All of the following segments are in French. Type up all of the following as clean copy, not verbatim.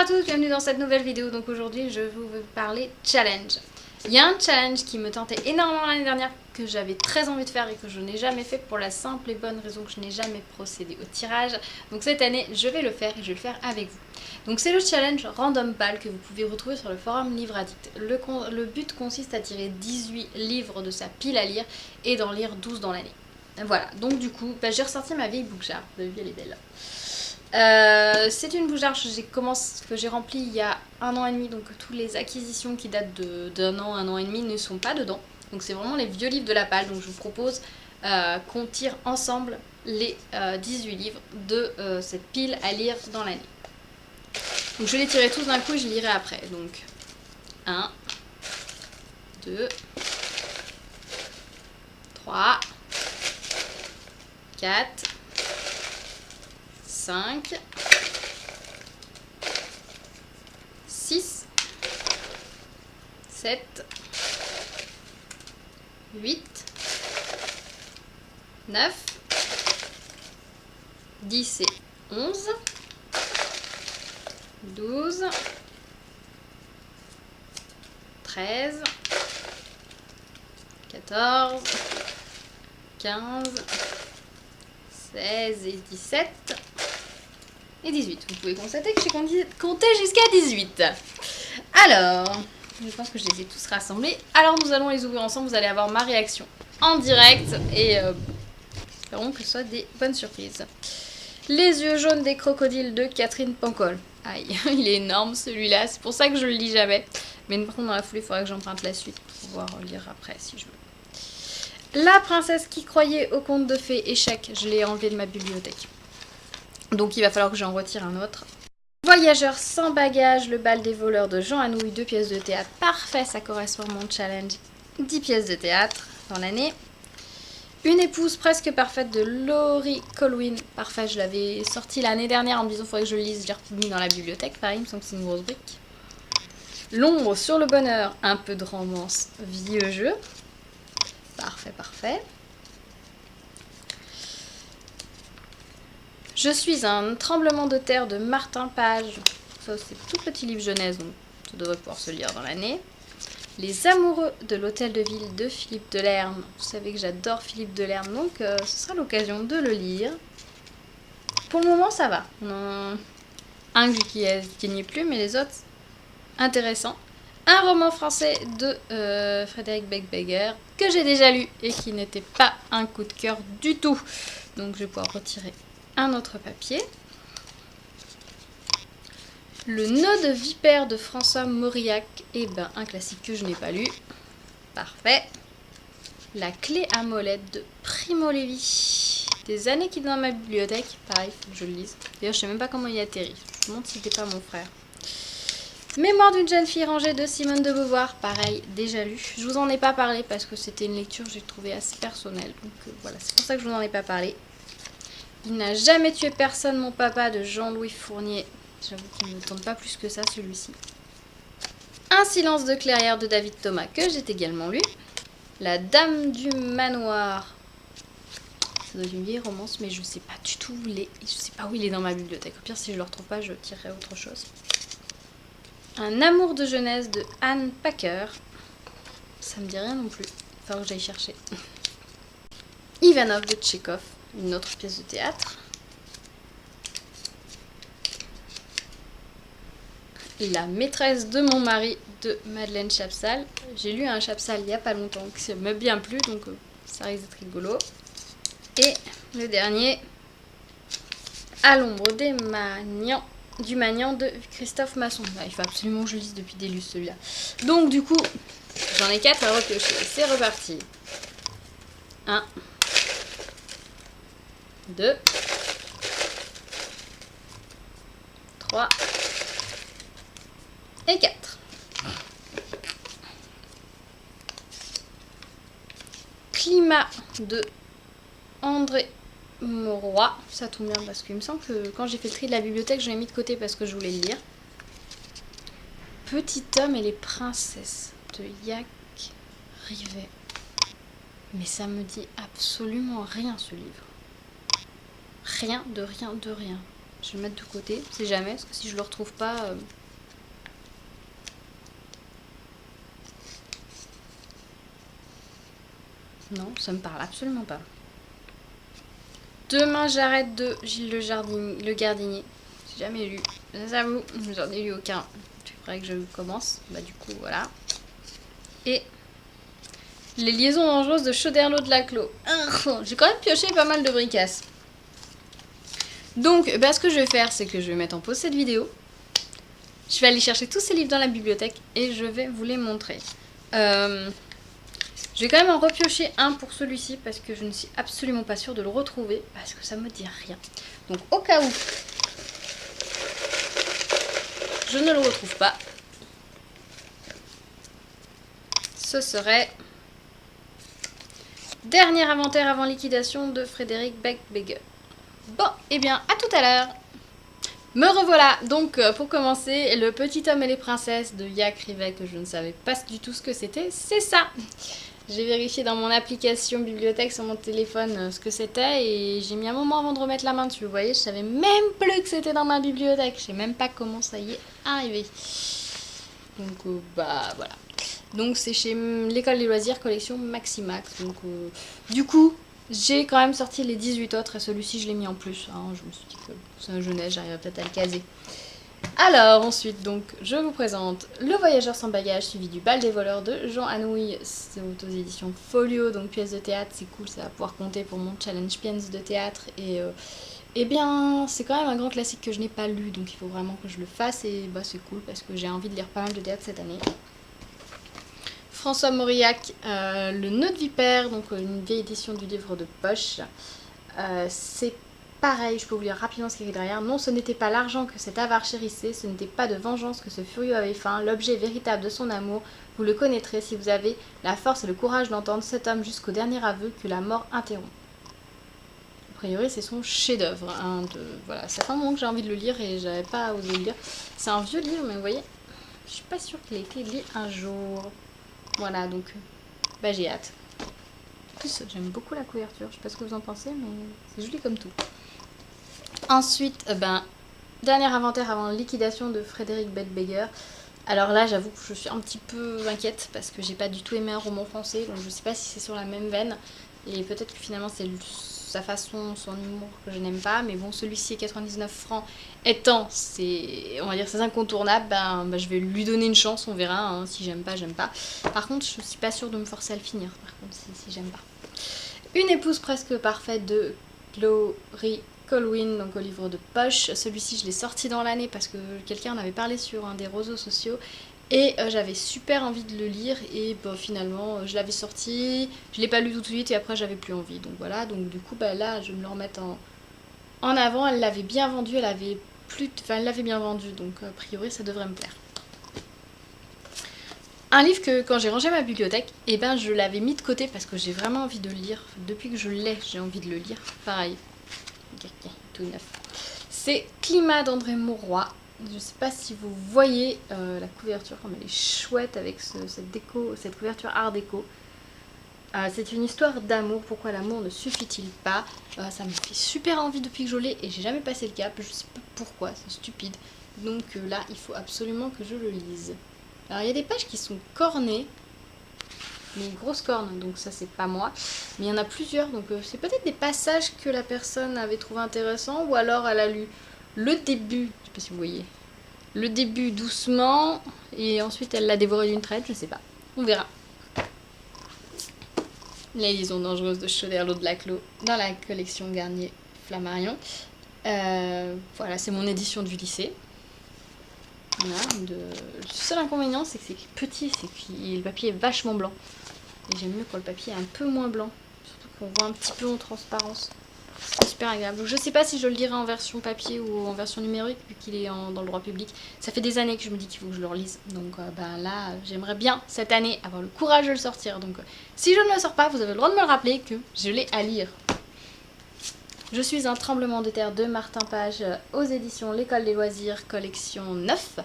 à tous, bienvenue dans cette nouvelle vidéo. Donc aujourd'hui je vais vous parler challenge. Il y a un challenge qui me tentait énormément l'année dernière, que j'avais très envie de faire et que je n'ai jamais fait pour la simple et bonne raison que je n'ai jamais procédé au tirage. Donc cette année je vais le faire et je vais le faire avec vous. Donc c'est le challenge Random Pal que vous pouvez retrouver sur le forum Livre Addict. Le but consiste à tirer 18 livres de sa pile à lire et d'en lire 12 dans l'année. Voilà, donc du coup j'ai ressorti ma vieille bookjar, vous avez vu elle est belle. C'est une bookjar que j'ai remplie il y a 1 an et demi, donc toutes les acquisitions qui datent d'un an, 1 an et demi ne sont pas dedans. Donc c'est vraiment les vieux livres de la palle, donc je vous propose qu'on tire ensemble les 18 livres de cette pile à lire dans l'année. Donc je vais les tirer tous d'un coup et je lirai après. Donc 1, 2, 3, 4, 5, 6, 7, 8, 9, 10 et 11, 12, 13, 14, 15, 16 et 17 et 18. Vous pouvez constater que j'ai compté jusqu'à 18. Alors, je pense que je les ai tous rassemblés. Alors nous allons les ouvrir ensemble, vous allez avoir ma réaction en direct et espérons que ce soit des bonnes surprises. Les yeux jaunes des crocodiles de Catherine Pancol. Aïe, il est énorme celui-là, c'est pour ça que je le lis jamais. Mais par contre dans la foulée, il faudra que j'emprunte la suite pour pouvoir lire après si je veux. La princesse qui croyait au conte de fées, échec, je l'ai enlevé de ma bibliothèque. Donc il va falloir que j'en retire un autre. Voyageur sans bagage, le bal des voleurs de Jean Anouilh, 2 pièces de théâtre. Parfait, ça correspond à mon challenge. 10 pièces de théâtre dans l'année. Une épouse presque parfaite de Laurie Colwyn. Parfait, je l'avais sorti l'année dernière en me disant qu'il faudrait que je le lise. Je l'ai mis dans la bibliothèque, pareil, il me semble que c'est une grosse brique. L'ombre sur le bonheur, un peu de romance, vieux jeu. Parfait, parfait. Je suis un tremblement de terre de Martin Page. Ça, c'est tout petit livre jeunesse, donc ça devrait pouvoir se lire dans l'année. Les amoureux de l'hôtel de ville de Philippe Delerme. Vous savez que j'adore Philippe Delerme, donc ce sera l'occasion de le lire. Pour le moment, ça va. Un qui n'y est plus, mais les autres, intéressants. Un roman français de Frédéric Beigbeder que j'ai déjà lu et qui n'était pas un coup de cœur du tout. Donc je vais pouvoir retirer un autre papier. Le nœud de vipère de François Mauriac, et ben un classique que je n'ai pas lu. Parfait. La clé à molette de Primo Levi. Des années qu'il est dans ma bibliothèque. Pareil, il faut que je le lise. D'ailleurs, je sais même pas comment il atterrit. Je me demande si c'était pas mon frère. Mémoire d'une jeune fille rangée de Simone de Beauvoir. Pareil, déjà lu. Je vous en ai pas parlé parce que c'était une lecture que j'ai trouvée assez personnelle. Donc voilà, c'est pour ça que je vous en ai pas parlé. Il n'a jamais tué personne, mon papa, de Jean-Louis Fournier. J'avoue qu'il ne me tente pas plus que ça, celui-ci. Un silence de clairière de David Thomas, que j'ai également lu. La Dame du Manoir. Ça doit être une vieille romance, mais je sais pas du tout où il est. Je sais pas où il est dans ma bibliothèque. Au pire, si je le retrouve pas, je tirerai autre chose. Un amour de jeunesse de Anne Packer. Ça me dit rien non plus. Il va falloir que j'aille chercher. Ivanov de Tchekhov. Une autre pièce de théâtre. La maîtresse de mon mari de Madeleine Chapsal. J'ai lu un Chapsal il n'y a pas longtemps qui ça m'a bien plu, donc ça risque d'être rigolo. Et le dernier, À l'ombre du Magnan de Christophe Masson. Bah, il faut absolument que je lise depuis des lustres celui-là. Donc du coup, j'en ai 4 à repiocher. C'est reparti. 1, 2, 3 et 4. Climat de André Mauroy. Ça tombe bien parce qu'il me semble que quand j'ai fait le tri de la bibliothèque, je l'ai mis de côté parce que je voulais le lire. Petit homme et les princesses de Jacques Rivet. Mais ça me dit absolument rien ce livre. Rien de rien de rien. Je vais le mettre de côté, si jamais, parce que si je le retrouve pas... Non, ça me parle absolument pas. Demain, j'arrête de Gilles le Gardinier. J'ai jamais lu. J'avoue, j'en ai lu aucun. Il faudrait que je commence. Bah du coup, voilà. Et les liaisons dangereuses de Choderlos de Laclos. J'ai quand même pioché pas mal de bricasses. Donc, bah, ce que je vais faire, c'est que je vais mettre en pause cette vidéo. Je vais aller chercher tous ces livres dans la bibliothèque et je vais vous les montrer. Je vais quand même en repiocher un pour celui-ci parce que je ne suis absolument pas sûre de le retrouver parce que ça me dit rien. Donc au cas où je ne le retrouve pas, ce serait Dernier inventaire avant liquidation de Frédéric Beck-Beger. Bon, et bien à tout à l'heure. Me revoilà, donc pour commencer, Le Petit Homme et les Princesses de Jack Rivet, que je ne savais pas du tout ce que c'était, c'est ça. J'ai vérifié dans mon application bibliothèque sur mon téléphone ce que c'était et j'ai mis un moment avant de remettre la main dessus. Vous voyez, je savais même plus que c'était dans ma bibliothèque. Je sais même pas comment ça y est arrivé. Donc bah voilà. Donc c'est chez l'école des loisirs, collection Maximax. Donc du coup, j'ai quand même sorti les 18 autres et celui-ci je l'ai mis en plus. Hein. Je me suis dit que c'est un jeunesse, j'arrive peut-être à le caser. Alors ensuite donc je vous présente Le Voyageur sans bagage suivi du Bal des voleurs de Jean Anouilh. C'est aux éditions Folio, donc pièce de théâtre, c'est cool, ça va pouvoir compter pour mon challenge pièce de théâtre et eh bien c'est quand même un grand classique que je n'ai pas lu, donc il faut vraiment que je le fasse et bah c'est cool parce que j'ai envie de lire pas mal de théâtre cette année. François Mauriac, Le Nœud de Vipère, donc une vieille édition du livre de poche. C'est pareil, je peux vous lire rapidement ce qu'il y a derrière. Non, ce n'était pas l'argent que cet avare chérissait, ce n'était pas de vengeance que ce furieux avait faim. L'objet véritable de son amour, vous le connaîtrez si vous avez la force et le courage d'entendre cet homme jusqu'au dernier aveu que la mort interrompt. A priori, c'est son chef-d'œuvre. Hein, voilà, ça fait un moment que j'ai envie de le lire et j'avais pas osé le lire. C'est un vieux livre, mais vous voyez, je suis pas sûre qu'il ait été lu un jour. Voilà, donc bah, j'ai hâte. En plus, j'aime beaucoup la couverture. Je sais pas ce que vous en pensez, mais c'est joli comme tout. Ensuite, dernier inventaire avant liquidation de Frédéric Beck-Beger. Alors là, j'avoue que je suis un petit peu inquiète parce que j'ai pas du tout aimé un roman français, donc je sais pas si c'est sur la même veine. Et peut-être que finalement c'est sa façon, son humour que je n'aime pas. Mais bon, celui-ci est 99 francs étant, on va dire, c'est incontournable, je vais lui donner une chance, on verra. Hein, si j'aime pas, j'aime pas. Par contre, je suis pas sûre de me forcer à le finir. Par contre, si j'aime pas. Une épouse presque parfaite de Glory Colwyn, donc au livre de poche. Celui-ci, je l'ai sorti dans l'année parce que quelqu'un en avait parlé sur un des réseaux sociaux. Et j'avais super envie de le lire et finalement je l'avais sorti, je l'ai pas lu tout de suite et après j'avais plus envie. Donc voilà, donc du coup là je vais me le remettre en avant. Elle l'avait bien vendu, elle l'avait bien vendu, donc a priori ça devrait me plaire. Un livre que quand j'ai rangé ma bibliothèque, je l'avais mis de côté parce que j'ai vraiment envie de le lire. Depuis que je l'ai, j'ai envie de le lire. Pareil, tout neuf. C'est Climat d'André Mauroy. Je ne sais pas si vous voyez la couverture, comme elle est chouette avec cette couverture art déco. C'est une histoire d'amour. Pourquoi l'amour ne suffit-il pas? Ça me fait super envie depuis que je l'ai et j'ai jamais passé le cap. Je sais pas pourquoi, c'est stupide. Donc là, il faut absolument que je le lise. Alors il y a des pages qui sont cornées, mais grosses cornes, donc ça c'est pas moi. Mais il y en a plusieurs, donc c'est peut-être des passages que la personne avait trouvé intéressants ou alors elle a lu le début, je sais pas si vous voyez, le début doucement et ensuite elle l'a dévoré d'une traite, je sais pas, on verra. Les liaisons dangereuses de Choderlos de Laclos dans la collection Garnier Flammarion. Voilà, c'est mon édition du lycée. Voilà, le seul inconvénient c'est que c'est petit, c'est que le papier est vachement blanc. Et j'aime mieux quand le papier est un peu moins blanc, surtout qu'on voit un petit peu en transparence. C'est super agréable. Donc je sais pas si je le lirai en version papier ou en version numérique vu qu'il est dans le droit public. Ça fait des années que je me dis qu'il faut que je le relise. Donc là, j'aimerais bien cette année avoir le courage de le sortir. Donc si je ne le sors pas, vous avez le droit de me le rappeler que je l'ai à lire. Je suis un tremblement de terre de Martin Page aux éditions L'École des loisirs, collection 9.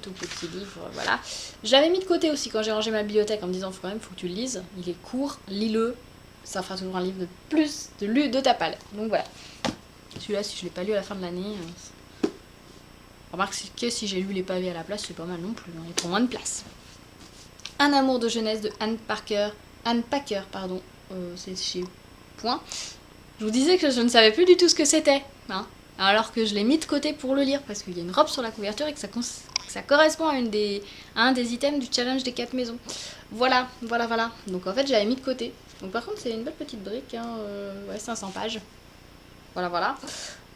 Tout petit livre, voilà. J'avais mis de côté aussi quand j'ai rangé ma bibliothèque en me disant faut que tu le lises. Il est court, lis-le. Ça fera toujours un livre de plus de ta palette. Donc voilà. Celui-là, si je l'ai pas lu à la fin de l'année... Remarque que si j'ai lu les pavés à la place, c'est pas mal non plus, hein, il prend moins de place. Un amour de jeunesse de Anne Packer, pardon, c'est chez Point. Je vous disais que je ne savais plus du tout ce que c'était, hein, alors que je l'ai mis de côté pour le lire, parce qu'il y a une robe sur la couverture et que ça correspond à un des items du challenge des 4 maisons. Voilà. Donc en fait, j'avais mis de côté. Donc par contre, c'est une belle petite brique, hein, ouais, 500 pages. Voilà.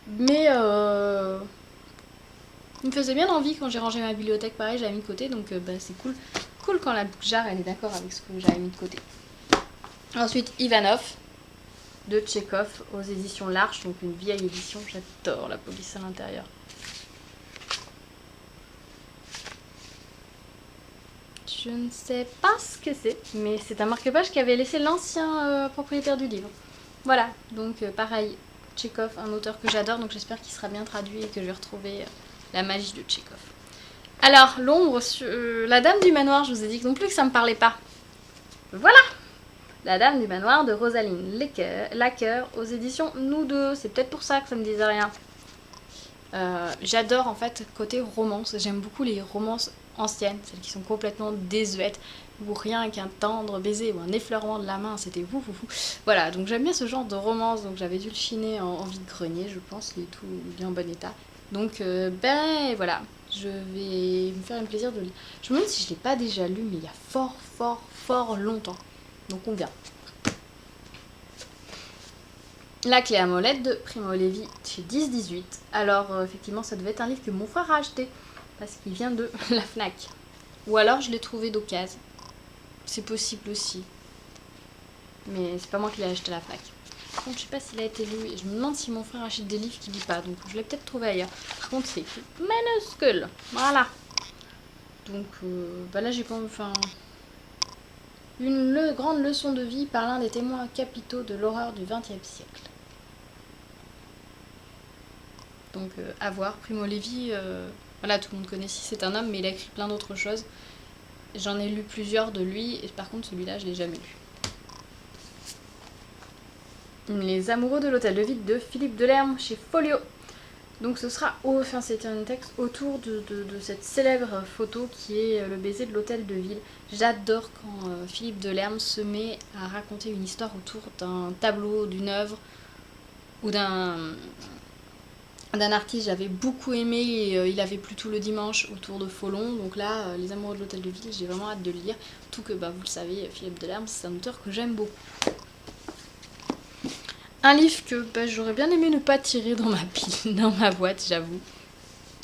Mais il me faisait bien envie quand j'ai rangé ma bibliothèque, pareil, j'avais mis de côté, donc c'est cool. Cool quand la jarre elle est d'accord avec ce que j'avais mis de côté. Ensuite, Ivanov de Tchekhov aux éditions L'Arche, donc une vieille édition. J'adore la police à l'intérieur. Je ne sais pas ce que c'est, mais c'est un marque-page qu'avait laissé l'ancien propriétaire du livre. Voilà, donc pareil, Tchekhov, un auteur que j'adore, donc j'espère qu'il sera bien traduit et que je vais retrouver la magie de Tchekhov. Alors, l'ombre sur la Dame du Manoir, je vous ai dit non plus que ça me parlait pas. Voilà, La Dame du Manoir de Rosaline Lacker aux éditions Nous Deux. C'est peut-être pour ça que ça me disait rien. J'adore en fait côté romance. J'aime beaucoup les romances anciennes, celles qui sont complètement désuètes, où rien qu'un tendre baiser ou un effleurement de la main, c'était vous. Voilà, donc j'aime bien ce genre de romance. Donc j'avais dû le chiner en vide-grenier, je pense, il est tout bien en bon état. Donc ben voilà, je vais me faire un plaisir de lire. Je me demande si je ne l'ai pas déjà lu, mais il y a fort longtemps. Donc on verra. La clé à molette de Primo Levi chez 10-18. Alors effectivement ça devait être un livre que mon frère a acheté, parce qu'il vient de la Fnac. Ou alors je l'ai trouvé d'occasion. C'est possible aussi. Mais c'est pas moi qui l'ai acheté à la Fnac. Par contre, je sais pas s'il a été lu. Je me demande si mon frère achète des livres qu'il lit pas. Donc, je l'ai peut-être trouvé ailleurs. Par contre, c'est écrit minuscule. Voilà. Donc, bah là, j'ai pas... Enfin... Une grande leçon de vie par l'un des témoins capitaux de l'horreur du XXe siècle. Donc, à voir. Primo Levi, voilà, tout le monde connaît si c'est un homme, mais il a écrit plein d'autres choses. J'en ai lu plusieurs de lui. Et par contre, celui-là, je l'ai jamais lu. Les amoureux de l'hôtel de ville de Philippe Delerme chez Folio. Donc ce sera, enfin c'était un texte autour de cette célèbre photo qui est le baiser de l'hôtel de ville. J'adore quand Philippe Delerme se met à raconter une histoire autour d'un tableau, d'une œuvre ou d'un artiste. J'avais beaucoup aimé, il avait plu tout le dimanche autour de Folon. Donc là, Les amoureux de l'hôtel de ville, j'ai vraiment hâte de le lire. Tout que, vous le savez, Philippe Delerme, c'est un auteur que j'aime beaucoup. Un livre que j'aurais bien aimé ne pas tirer dans ma boîte, j'avoue.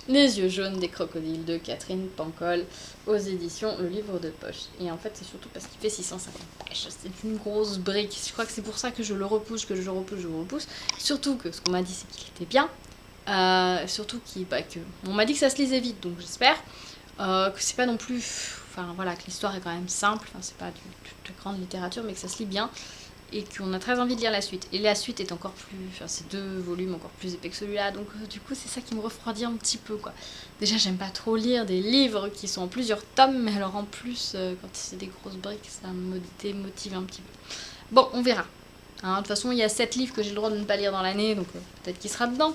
Les yeux jaunes des crocodiles de Catherine Pancol aux éditions Le Livre de Poche. Et en fait, c'est surtout parce qu'il fait 650 pages. C'est une grosse brique. Je crois que c'est pour ça que je le repousse, Surtout que ce qu'on m'a dit, c'est qu'il était bien. Surtout on m'a dit que ça se lisait vite, donc j'espère que c'est pas non plus... Enfin voilà, que l'histoire est quand même simple. Enfin, c'est pas de grande littérature, mais que ça se lit bien. Et qu'on a très envie de lire la suite. Et la suite est encore plus... Enfin, c'est 2 volumes encore plus épais que celui-là. Donc, du coup, c'est ça qui me refroidit un petit peu, quoi. Déjà, j'aime pas trop lire des livres qui sont en plusieurs tomes. Mais alors, en plus, quand c'est des grosses briques, ça me démotive un petit peu. Bon, on verra. Hein, de toute façon, il y a 7 livres que j'ai le droit de ne pas lire dans l'année. Donc, peut-être qu'il sera dedans.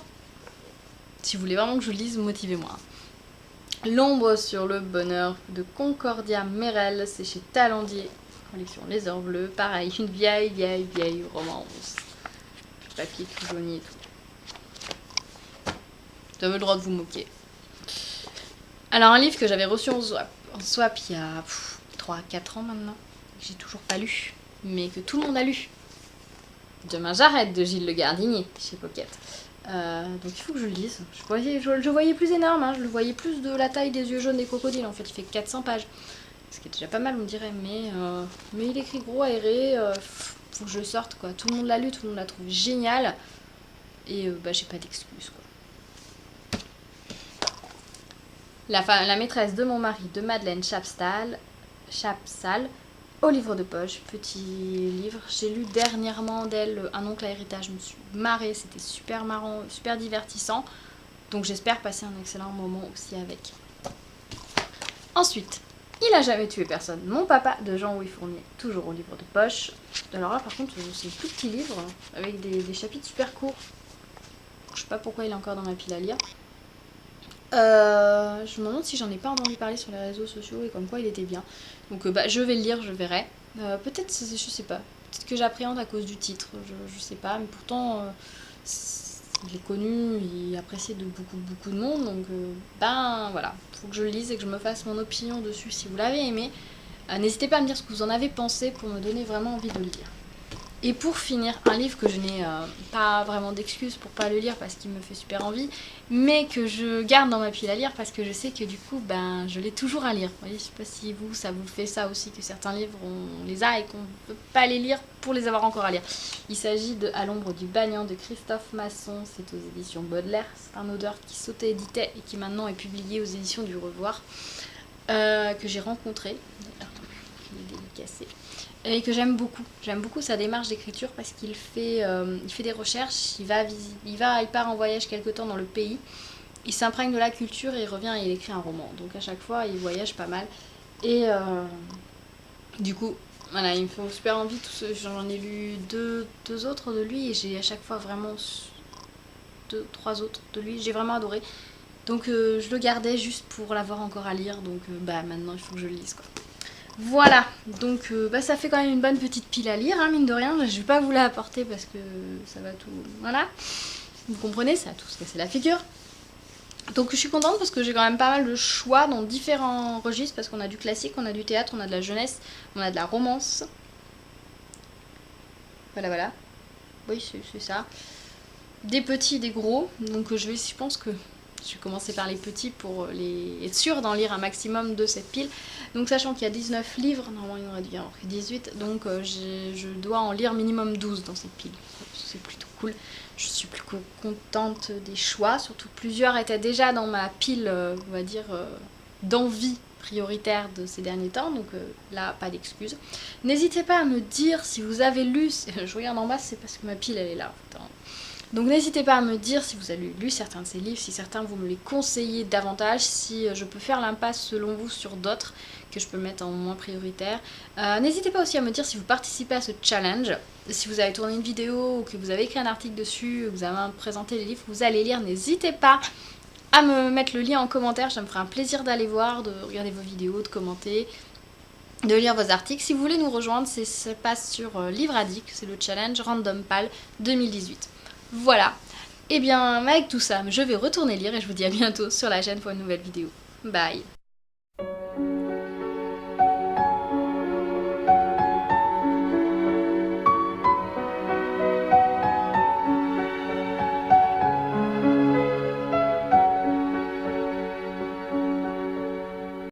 Si vous voulez vraiment que je le lise, motivez-moi. L'ombre sur le bonheur de Concordia Merel. C'est chez Talendier. Collection Les Heures Bleues, pareil, une vieille romance. Papier tout jauni et tout. Vous avez le droit de vous moquer. Alors, un livre que j'avais reçu en swap il y a 3-4 ans maintenant, que j'ai toujours pas lu, mais que tout le monde a lu. Demain j'arrête de Gilles Le Gardinier, chez Pocket. Donc il faut que je le lise. Je voyais plus énorme, hein, je le voyais plus de la taille des yeux jaunes des crocodiles. En fait, il fait 400 pages. Ce qui est déjà pas mal, on dirait, mais il écrit gros, aéré, faut que je le sorte, quoi. Tout le monde l'a lu, tout le monde l'a trouvé génial, et j'ai pas d'excuses, quoi. La maîtresse de mon mari, de Madeleine Chapsal, au livre de poche, petit livre. J'ai lu dernièrement d'elle Un oncle à héritage, je me suis marrée, c'était super marrant, super divertissant, donc j'espère passer un excellent moment aussi avec. Ensuite, Il a jamais tué personne. Mon papa de Jean-Louis Fournier, toujours au livre de poche. Alors là, par contre, c'est un tout petit livre avec des chapitres super courts. sais pas pourquoi il est encore dans ma pile à lire. Je me demande si j'en ai pas entendu parler sur les réseaux sociaux et comme quoi il était bien. Donc je vais le lire, je verrai. Peut-être, je sais pas. Peut-être que j'appréhende à cause du titre, je sais pas. Mais pourtant, il est connu, il est apprécié de beaucoup de monde. Donc voilà, faut que je le lise et que je me fasse mon opinion dessus si vous l'avez aimé. N'hésitez pas à me dire ce que vous en avez pensé pour me donner vraiment envie de le lire. Et pour finir, un livre que je n'ai pas vraiment d'excuses pour pas le lire parce qu'il me fait super envie, mais que je garde dans ma pile à lire parce que je sais que du coup, je l'ai toujours à lire. Vous voyez, je sais pas si ça vous fait ça aussi, que certains livres, on les a et qu'on ne peut pas les lire pour les avoir encore à lire. Il s'agit de À l'ombre du Bagnan de Christophe Masson, c'est aux éditions Baudelaire. C'est un auteur qui s'auto-éditait et qui maintenant est publié aux éditions du Revoir, que j'ai rencontré. Il est dédicacé. Et que j'aime beaucoup. J'aime beaucoup sa démarche d'écriture parce qu'il fait, des recherches, il part en voyage quelque temps dans le pays, il s'imprègne de la culture et il revient et il écrit un roman. Donc à chaque fois, il voyage pas mal. Et du coup, voilà, il me fait super envie. J'en ai lu deux autres de lui et j'ai à chaque fois vraiment 3 autres de lui. J'ai vraiment adoré. Donc je le gardais juste pour l'avoir encore à lire. Donc maintenant, il faut que je le lise, quoi. Voilà, donc ça fait quand même une bonne petite pile à lire, hein, mine de rien. Je vais pas vous la apporter parce que ça va tout... Voilà, vous comprenez, ça a tout se casser la figure. Donc je suis contente parce que j'ai quand même pas mal de choix dans différents registres, parce qu'on a du classique, on a du théâtre, on a de la jeunesse, on a de la romance. Voilà. Oui, c'est ça. Des petits, des gros, donc je pense que... Je vais commencer par les petits pour être sûre d'en lire un maximum de cette pile. Donc sachant qu'il y a 19 livres, normalement il y en aurait dû y avoir que 18, donc je dois en lire minimum 12 dans cette pile. C'est plutôt cool. Je suis plus contente des choix, surtout plusieurs étaient déjà dans ma pile, on va dire, d'envie prioritaire de ces derniers temps, donc là, pas d'excuses. N'hésitez pas à me dire si vous avez lu, je regarde en bas, c'est parce que ma pile elle est là. Donc n'hésitez pas à me dire si vous avez lu certains de ces livres, si certains vous me les conseillez davantage, si je peux faire l'impasse selon vous sur d'autres que je peux mettre en moins prioritaire. N'hésitez pas aussi à me dire si vous participez à ce challenge, si vous avez tourné une vidéo ou que vous avez écrit un article dessus, ou que vous avez présenté les livres que vous allez lire, n'hésitez pas à me mettre le lien en commentaire, ça me ferait un plaisir d'aller voir, de regarder vos vidéos, de commenter, de lire vos articles. Si vous voulez nous rejoindre, ça passe sur Livre Addict, c'est le challenge Random Pal 2018. Voilà, et bien avec tout ça, je vais retourner lire et je vous dis à bientôt sur la chaîne pour une nouvelle vidéo. Bye.